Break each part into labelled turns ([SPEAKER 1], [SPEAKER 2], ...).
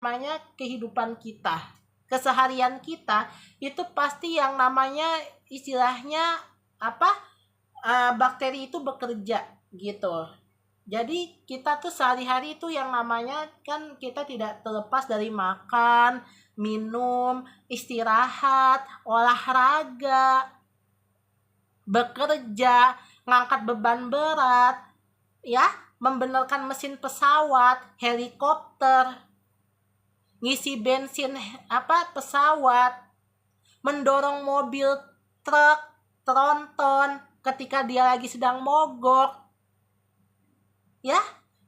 [SPEAKER 1] namanya kehidupan kita, keseharian kita itu pasti yang namanya istilahnya bakteri itu bekerja gitu. Jadi kita tuh sehari-hari itu yang namanya kan kita tidak terlepas dari makan, minum, istirahat, olahraga, bekerja, ngangkat beban berat, ya, membenarkan mesin pesawat, helikopter, ngisi bensin pesawat, mendorong mobil, truk, tronton ketika dia lagi sedang mogok, ya,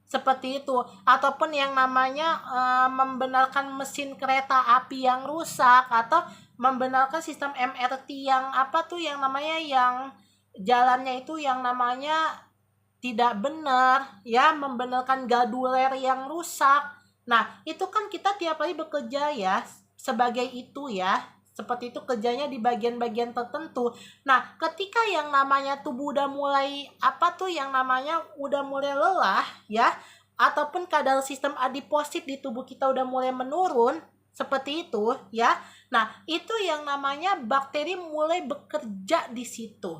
[SPEAKER 1] seperti itu. Ataupun yang namanya membenarkan mesin kereta api yang rusak, atau membenarkan sistem MRT yang yang namanya yang jalannya itu yang namanya tidak benar, ya, membenarkan gaduler yang rusak. Nah, itu kan kita tiap hari bekerja ya sebagai itu ya. Seperti itu kerjanya di bagian-bagian tertentu. Nah, ketika yang namanya tubuh udah mulai yang namanya udah mulai lelah ya, ataupun kadar sistem adiposit di tubuh kita udah mulai menurun, seperti itu ya. Nah, itu yang namanya bakteri mulai bekerja di situ.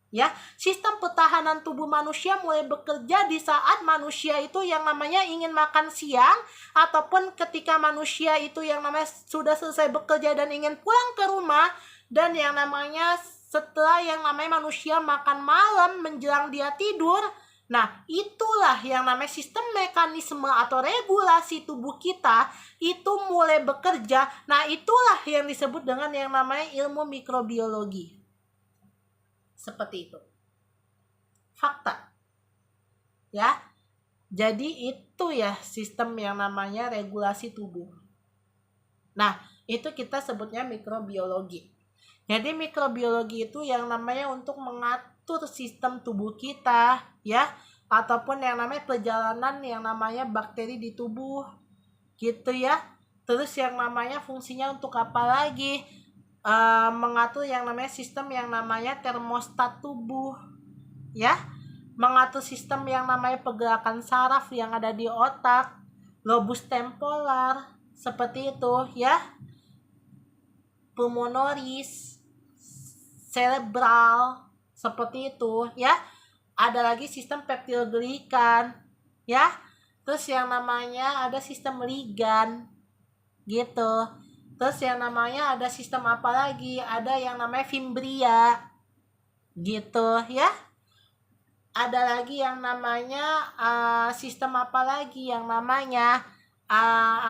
[SPEAKER 1] Ya, sistem pertahanan tubuh manusia mulai bekerja di saat manusia itu yang namanya ingin makan siang, ataupun ketika manusia itu yang namanya sudah selesai bekerja dan ingin pulang ke rumah, dan yang namanya setelah yang namanya manusia makan malam menjelang dia tidur. Nah, itulah yang namanya sistem mekanisme atau regulasi tubuh kita itu mulai bekerja. Nah, itulah yang disebut dengan yang namanya ilmu mikrobiologi. Seperti itu. Fakta. Ya. Jadi itu ya sistem yang namanya regulasi tubuh. Nah, itu kita sebutnya mikrobiologi. Jadi mikrobiologi itu yang namanya untuk mengatur sistem tubuh kita, ya, ataupun yang namanya perjalanan yang namanya bakteri di tubuh, gitu ya. Terus yang namanya fungsinya untuk apa lagi? Mengatur yang namanya sistem yang namanya termostat tubuh, ya, mengatur sistem yang namanya pergerakan saraf yang ada di otak, lobus temporer, seperti itu ya, pulmonaris, cerebral, seperti itu ya. Ada lagi sistem peptide glikan ya, terus yang namanya ada sistem ligan gitu. Terus yang namanya ada sistem apa lagi? Ada yang namanya fimbria gitu ya. Ada lagi yang namanya sistem apa lagi yang namanya